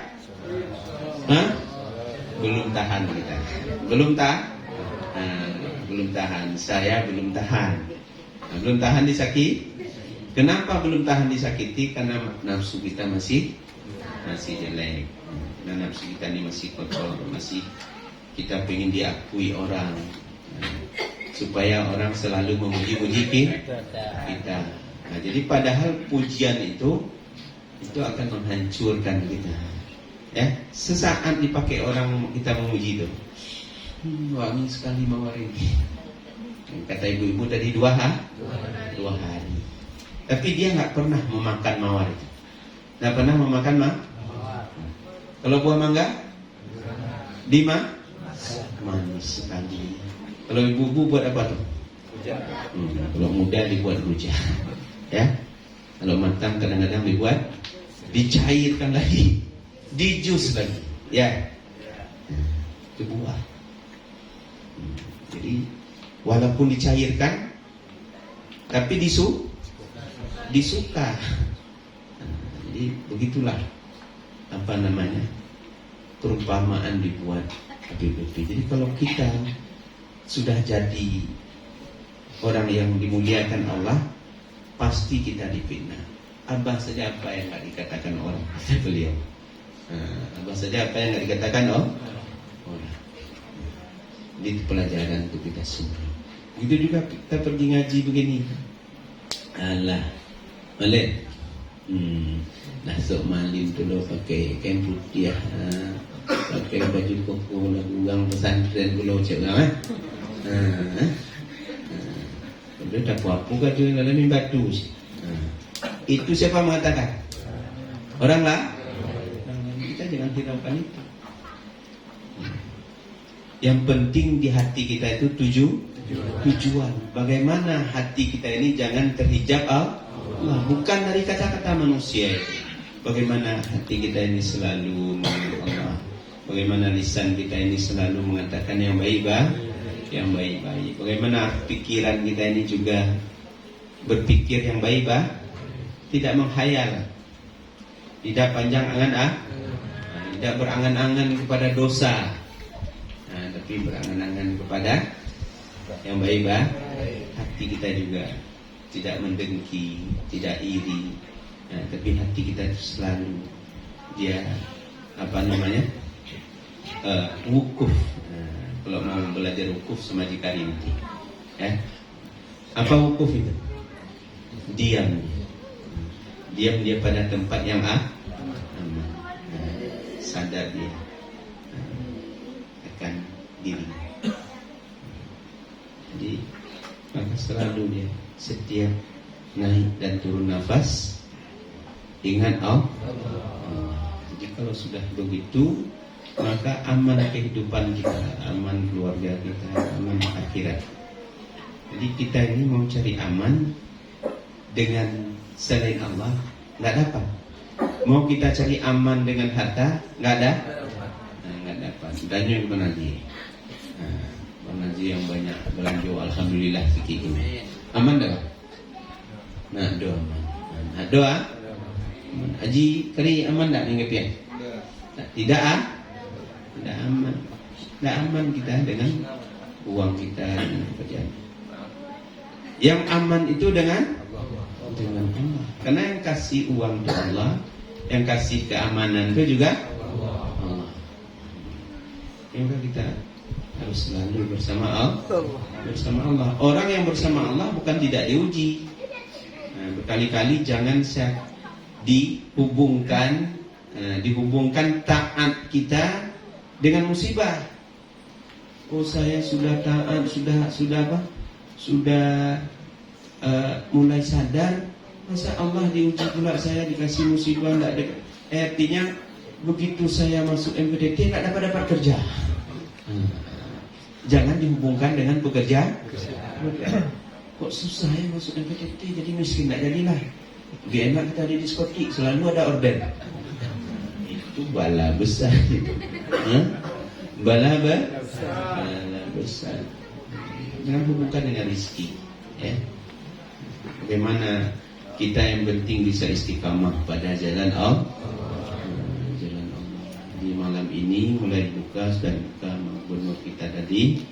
A: Belum tahan kita. Belum tahan. Saya belum tahan. Belum tahan disakiti. Kenapa belum tahan disakiti? Karena nafsu kita masih jelek. Dan nafsu kita ini masih kotor, masih kita pengen diakui orang, supaya orang selalu memuji-muji kita. Nah, jadi padahal pujian itu akan menghancurkan kita. Ya, sesaat dipakai orang kita memuji itu, wangi sekali mawar ini. Kata ibu-ibu tadi 2 hari. Tapi dia nggak pernah memakan mawar itu. Nggak pernah memakan mawar. Kalau buah mangga, manis sekali. Kalau ibu-ibu buat apa tuh? Kalau muda dibuat rujak. Ya. Kalau matang kadang-kadang dicairkan lagi, dijus lagi. Ya. Itu buah. Jadi walaupun dicairkan, tapi disuka. Jadi begitulah perumpamaan dibuat Habib Lutfi. Jadi kalau kita sudah jadi orang yang dimuliakan Allah, pasti kita difitnah. Abah saja apa yang nggak dikatakan orang, kata beliau. Abah saja apa yang nggak dikatakan orang. Ini pelajaran untuk kita semua. Itu juga kita pergi ngaji begini. Alah, Malik. Nasuk malim tu lo pakai kain putih, pakai baju koko, lagu pesantren pulau cakap. Kalau tak apa kata dalam batu. Itu siapa mengatakan? Orang lah. Kita jangan hiraukan itu. Yang penting di hati kita itu tujuan. Bagaimana hati kita ini jangan terhijab Allah, bukan dari kata-kata manusia itu. Bagaimana hati kita ini selalu mengenal Allah. Bagaimana lisan kita ini selalu mengatakan yang baik-baik. Bagaimana pikiran kita ini juga berpikir yang baik-baik, tidak menghayal, tidak panjang angan, tidak berangan-angan kepada dosa, tapi berangan-angan kepada yang baik-baik. Hati kita juga tidak mendengki, tidak iri, tapi hati kita selalu dia wukuf. Kalau mau belajar wukuf sama Jikarim, apa wukuf itu? Diam dia pada tempat yang aman, sadar dia akan diri. Jadi maka selalu dia setiap naik dan turun nafas ingat Allah. Jadi kalau sudah begitu, maka aman kehidupan kita, aman keluarga kita, aman akhirat. Jadi kita ini mau cari aman dengan selain Allah, nggak dapat. Mau kita cari aman dengan harta, nggak dapat. Tanya Bang Haji, Bang Haji yang banyak belanja, alhamdulillah sikit ini. Aman dah? Nah doa, doa. Haji kali aman tak minggu pian? Tidak aman. Tidak aman kita dengan uang kita, dengan pekerjaan. Yang aman itu dengan Allah. Karena yang kasih uang itu Allah, yang kasih keamanan itu juga Allah. Maka kita harus selalu bersama Allah. Orang yang bersama Allah bukan tidak diuji. Berkali-kali jangan dihubungkan taat kita dengan musibah. Oh saya sudah taat, sudah mulai sadar, masa Allah diuji pula saya dikasih musibah tidak ada. Artinya begitu saya masuk MPDT tidak dapat kerja. Jangan dihubungkan dengan pekerjaan. Kok susah ya masuk MPDT, jadi miskin, tidak jadilah. Lebih enak kita di diskotik, selalu ada orden. Itu bala besar. Bala besar. Jangan hubungkan dengan rezeki, ya. Bagaimana kita yang penting bisa istiqamah pada jalan Allah. Jalan Allah. Di malam ini mulai dibuka, sudah dibuka gubernur kita tadi.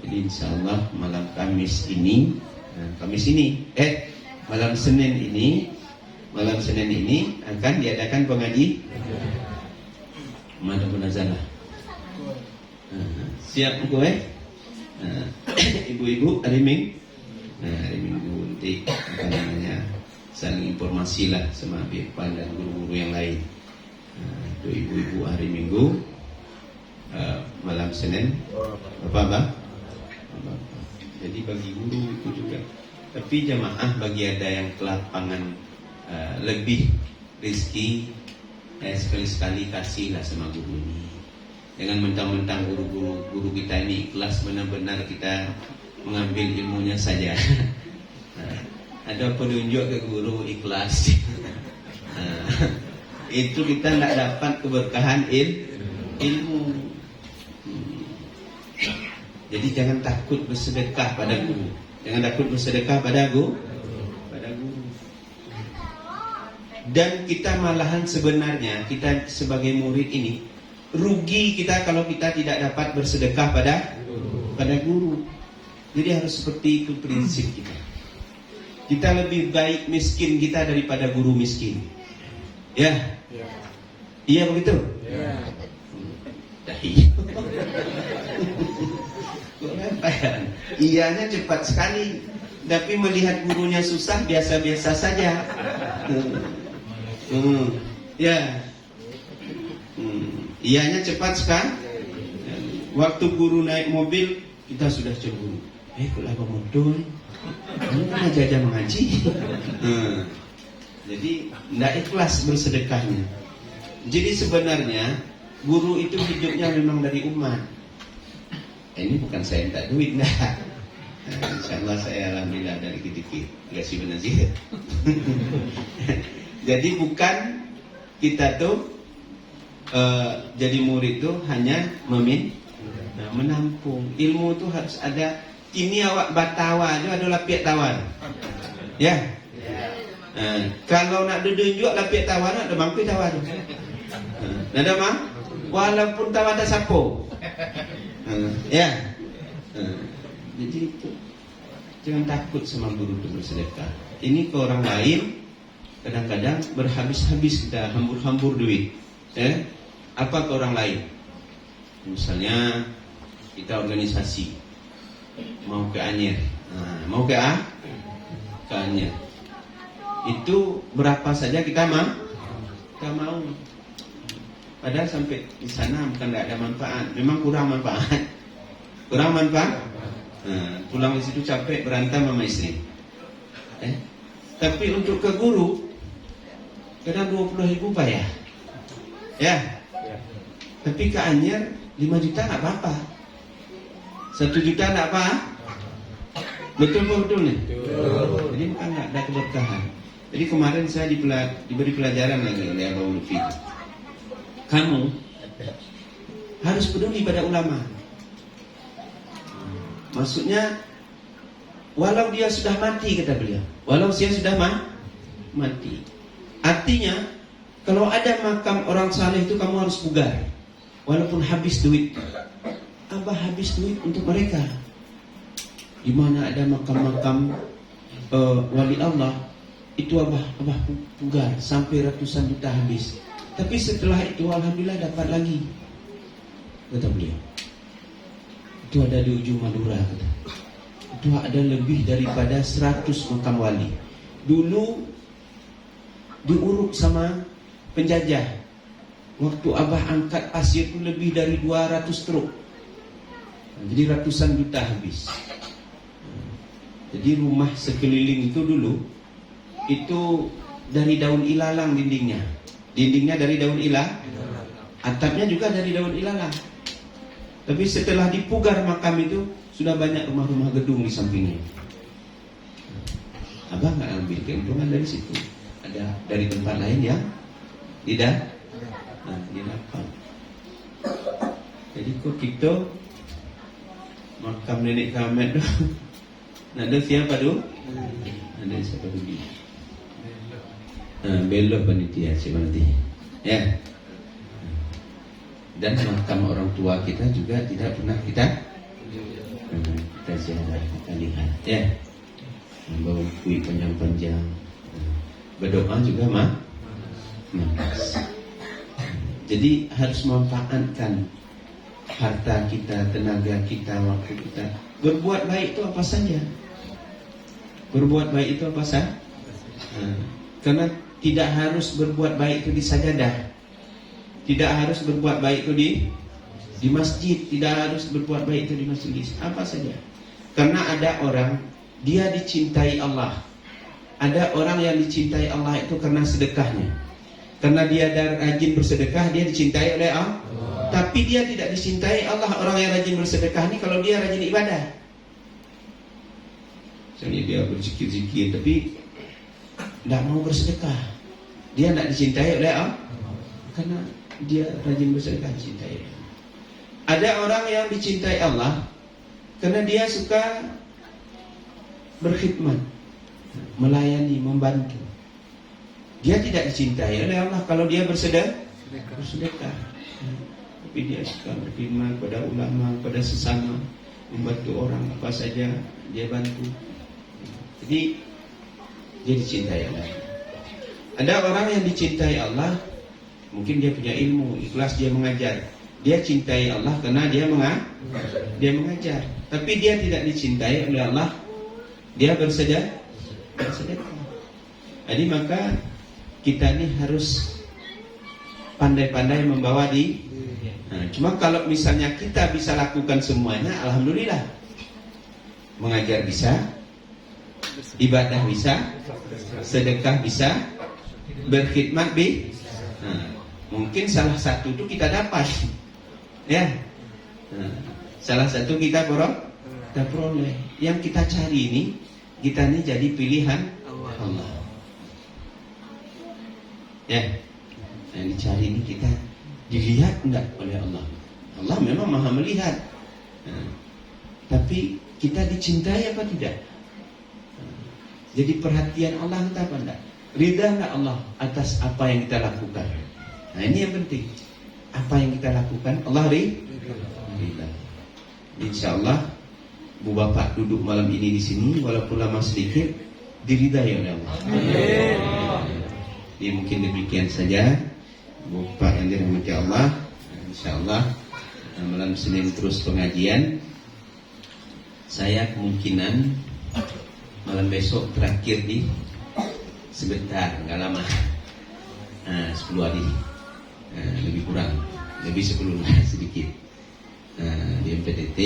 A: Jadi insyaallah malam Kamis ini, malam Senin ini akan diadakan pengaji Mada Munazalah. Siap gue? Ibu-ibu hari Minggu nanti apa namanya saling informasi lah sama Birpan dan guru-guru yang lain. Itu ibu-ibu hari Minggu, malam Senin Bapak. Jadi bagi guru itu juga. Tapi jamaah bagi ada yang kelapangan lebih rezeki, sekali-sekali kasihlah sama guru ini. Jangan mentang-mentang guru kita ini ikhlas, benar-benar kita mengambil ilmunya saja. Ada penunjuk ke guru ikhlas. Itu kita tidak dapat keberkahan ilmu. Jadi jangan takut bersedekah pada guru. Jangan takut bersedekah pada guru. Dan kita malahan sebenarnya kita sebagai murid ini rugi kita kalau kita tidak dapat bersedekah pada guru. Jadi harus seperti itu prinsip kita. Kita lebih baik miskin kita daripada guru miskin. Ya. Iya begitu? Ya. Iyanya cepat sekali, tapi melihat gurunya susah biasa-biasa saja. Iyanya cepat sekali. Waktu guru naik mobil kita sudah cemburu. Kok lagu modul? Kamu kan aja mengaji. Jadi tidak ikhlas bersedekahnya. Jadi sebenarnya guru itu hidupnya memang dari umat. Ini bukan saya minta duit, enggak. InsyaAllah saya alhamdulillah dari dikit-dikit kasih benazir. Jadi bukan kita tuh jadi murid tuh hanya menampung. Ilmu tuh harus ada. Ini awak batawa aja ada lapiat tawar. Ya. Kalau nak duduk lapiat tawar ada bangku tawar. Ada mah? Walaupun tawar ada sapo. Ya. Jadi itu jangan takut sama guru itu bersedekah. Ini ke orang lain kadang-kadang berhabis-habis kita hambur-hambur duit. Apa ke orang lain? Misalnya kita organisasi mau ke Anyer, mau ke Anyer. Itu berapa saja kita mau. Padahal sampai di sana bukan tidak ada manfaat, memang kurang manfaat. Pulang di situ capek berantem sama istri. Tapi untuk ke guru kadang 20.000 payah. Ya. Tapi ke Anyer 5 juta nggak apa-apa. 1 juta nggak apa? Betul nih? Jadi bukan nggak ada keberkahan. Jadi kemarin saya diberi pelajaran lagi oleh Abang Lutfi. Kamu harus peduli pada ulama. Maksudnya walau dia sudah mati, kata beliau. Walau dia sudah mati. Artinya kalau ada makam orang saleh itu kamu harus pugar. Walaupun habis duit. Abah habis duit untuk mereka. Di mana ada makam-makam wali Allah, itu abah pugar sampai ratusan juta habis. Tapi setelah itu alhamdulillah dapat lagi, kata beliau. Itu ada di ujung Madura, kata. Itu ada lebih daripada 100 makam wali. Dulu diuruk sama penjajah. Waktu abah angkat pasir itu lebih dari 200 truk. Jadi ratusan juta habis. Jadi rumah sekeliling itu dulu itu dari daun ilalang dindingnya. Dindingnya dari daun atapnya juga dari daun ilalang. Tapi setelah dipugar makam itu sudah banyak rumah-rumah gedung di sampingnya. Abah nggak ambil keuntungan dari situ. Ada dari tempat lain yang tidak didapat. Jadi kok kita makam nenek Kamet tu. Ada siapa tu? Ada siapa tu? Belok panitia nanti. Ya. Dan makam orang tua kita juga tidak pernah kita ziarah, kita lihat. Ya. Membawa kuih panjang-panjang. Berdoa juga malas. Jadi harus memanfaatkan harta kita, tenaga kita, waktu kita. Berbuat baik itu apa saja. Berbuat baik itu apa saja. Karena tidak harus berbuat baik itu di sajadah. Tidak harus berbuat baik itu di masjid. Tidak harus berbuat baik itu di masjid. Apa saja. Karena ada orang, dia dicintai Allah. Ada orang yang dicintai Allah itu karena sedekahnya. Karena dia rajin bersedekah, dia dicintai oleh Allah. Tapi dia tidak dicintai Allah. Orang yang rajin bersedekah ini kalau dia rajin ibadah. Misalnya dia berzikir-zikir tapi tidak mau bersedekah, dia tidak dicintai oleh Allah. Karena dia rajin bersedekah, dicintai. Ada orang yang dicintai Allah karena dia suka berkhidmat, melayani, membantu. Dia tidak dicintai oleh Allah kalau dia bersedekah. Tapi dia suka berkhidmat pada ulama, pada sesama, membantu orang apa saja dia bantu. Jadi dia dicintai Allah. Ada orang yang dicintai Allah, mungkin dia punya ilmu, ikhlas dia mengajar. Dia cintai Allah karena dia mengajar. Tapi dia tidak dicintai oleh Allah, dia bersedekah. Jadi maka kita ini harus pandai-pandai membawa cuma kalau misalnya kita bisa lakukan semuanya, alhamdulillah. Mengajar bisa, ibadah bisa, sedekah bisa, berkhidmat mungkin salah satu itu kita dapat. Ya. Salah satu kita peroleh. Yang kita cari ini, kita ini jadi pilihan Allah. Ya. Yang dicari ini kita dilihat enggak oleh Allah. Allah memang Maha melihat. Tapi kita dicintai apa tidak? Jadi perhatian Allah entah apa enggak? Ridha enggak Allah atas apa yang kita lakukan? Nah ini yang penting. Apa yang kita lakukan Allah ridha. InsyaAllah Bu Bapak duduk malam ini di sini walaupun lama sedikit diridai oleh Allah. Jadi mungkin demikian saja Bu Bapak yang dirahmati Allah. InsyaAllah malam Senin terus pengajian. Saya kemungkinan malam besok terakhir di sebentar, nggak lama, 10 hari, lebih kurang, lebih 10 sedikit di MPTT.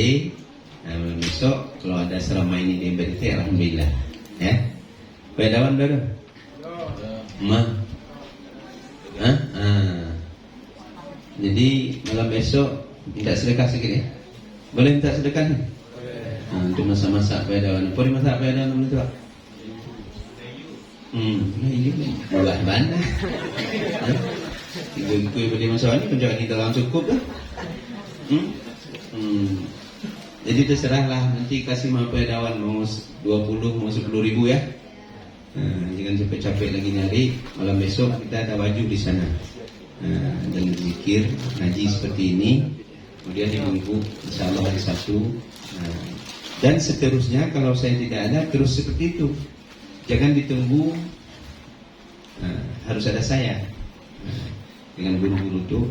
A: Malam besok kalau ada selama ini di MPTT, alhamdulillah, ya. Pedawan dulu, jadi malam besok minta sedekah sedikit ya, boleh minta sedekah nih? Untuk masa-masa pedawan, boleh masak pedawan itu? Buah mana? Ikut beli masalah ini penjaga kita langsung cukup lah. Jadi terserahlah, nanti kasih mampu dawan mau 20 mau 10 ribu ya. Jangan capek-capek lagi nyari. Malam besok kita ada baju di sana. Dan zikir, ngaji seperti ini. Kemudian di minggu insyaallah hari Sabtu. Dan seterusnya kalau saya tidak ada terus seperti itu. Jangan ditunggu harus ada saya. Dengan guru-guru itu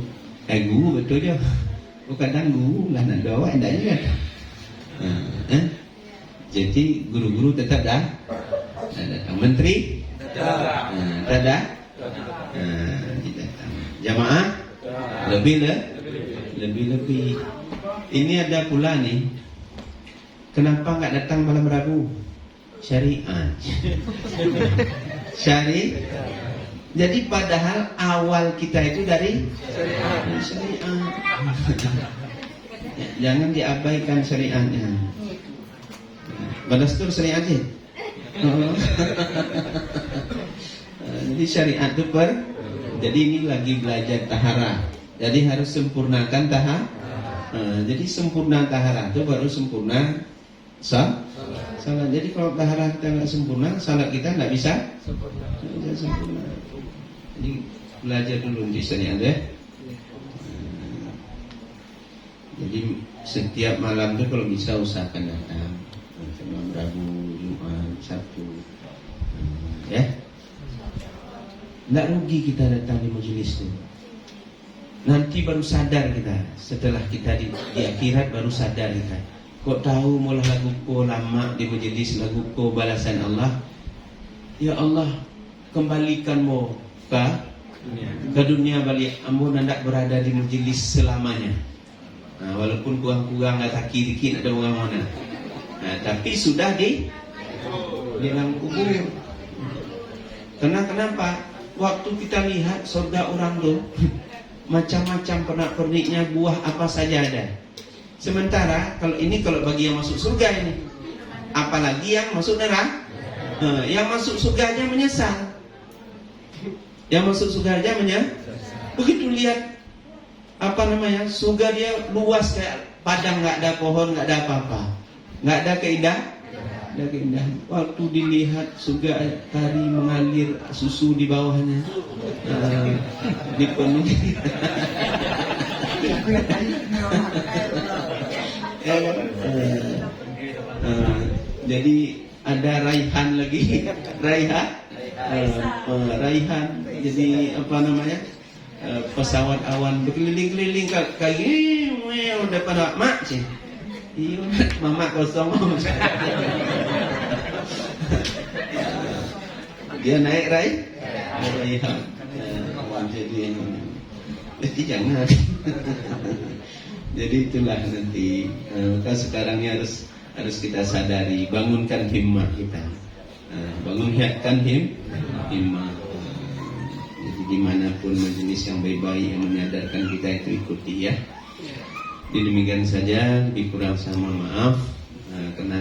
A: guru betul je. Kadang guru lah nak bawa endak juga. Jadi guru-guru tetap dah datang. Menteri tak ada. Jamaah lebih. Ini ada pula nih. Kenapa enggak datang malam Rabu? Syariat. Jadi padahal awal kita itu dari syariat. Jangan diabaikan syariatnya. Badastur syariat sih. Jadi syariat itu jadi ini lagi belajar tahara. Jadi harus sempurnakan Jadi sempurna taharah itu baru sempurna salat. Jadi kalau taharah kita nggak sempurna, salat kita nggak bisa sempurna. Jadi belajar dulu di sini ada. Jadi setiap malam itu kalau bisa usahakan datang. Malam Rabu, Jumat, Sabtu, ya. Nggak rugi kita datang di majelis itu. Nanti baru sadar kita. Setelah kita di akhirat baru sadar kita. Kok tahu mula lagu ko lama di majelis lagu ko balasan Allah. Ya Allah, kembalikanmu ke dunia balik. Ambo nandak berada di majelis selamanya. Walaupun kurang-kurang ada dikit ada orang mana. Tapi sudah di dalam kubur. Kenapa? Waktu kita lihat surga orang tuh macam-macam pernak-perniknya, buah apa saja ada. Sementara kalau bagi yang masuk surga ini, apalagi yang masuk neraka, yang masuk surga aja menyesal. Yang masuk surga aja begitu lihat surga dia luas kayak padang, nggak ada pohon, nggak ada apa-apa, nggak ada keindahan. Waktu dilihat surga tari mengalir susu di bawahnya, dipenuhi. Jadi ada raihan lagi, raihan. Jadi pesawat awan berkeliling-keliling kayak gini, udah pada mak sih. Iya, mama kosong. Dia naik raihan. Jadi jangan. Jadi itulah nanti. Maka sekarang ini harus kita sadari, bangunkan himmah kita. Bangunkan himmah. Jadi dimanapun majelis yang baik-baik yang menyadarkan kita itu ikuti ya. Demikian saja, lebih kurang sama maaf karena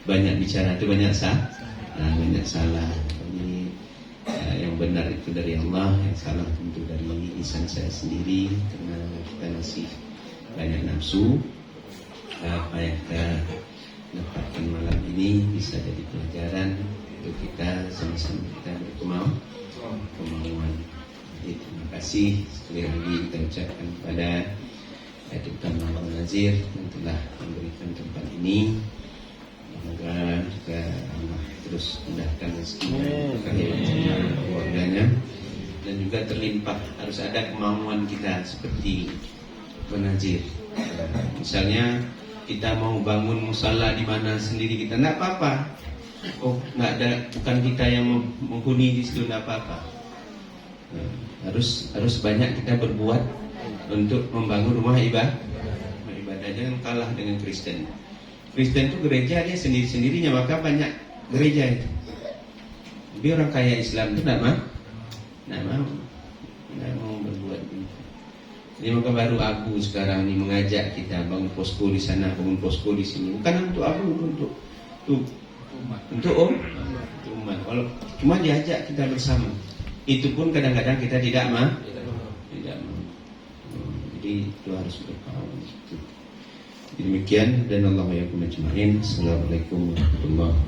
A: banyak bicara itu banyak salah. Ini yang benar itu dari Allah, yang salah tentu dari lisan saya sendiri karena kita masih banyak nafsu. Apa yang kita dapatkan malam ini bisa jadi pelajaran untuk kita sama-sama kita berkemauan. Jadi terima kasih sekali lagi kita ucapkan kepada Dr. Muhammad Nazir yang telah memberikan tempat ini. Semoga juga Allah terus mudahkan rezekinya, keluarganya, dan juga terlimpah. Harus ada kemauan kita seperti Nazir. Misalnya kita mau bangun musala di mana sendiri kita, nggak apa-apa. Nggak ada, bukan kita yang menghuni di situ, nggak apa-apa. Harus banyak kita berbuat untuk membangun rumah ibadah. Jangan kalah dengan Kristen. Kristen itu gereja dia sendiri-sendirinya, maka banyak gereja itu. Tapi orang kaya Islam itu tidak mau berbuat begitu. Jadi maka baru Abu sekarang ini mengajak kita bangun posko di sana, bangun posko di sini. Bukan untuk Abu, untuk umat. Kalau cuma diajak kita bersama, itu pun kadang-kadang kita tidak mau. Jadi itu harus berkawan. Demikian dan Allah ya ajmain. Assalamualaikum warahmatullahi wabarakatuh.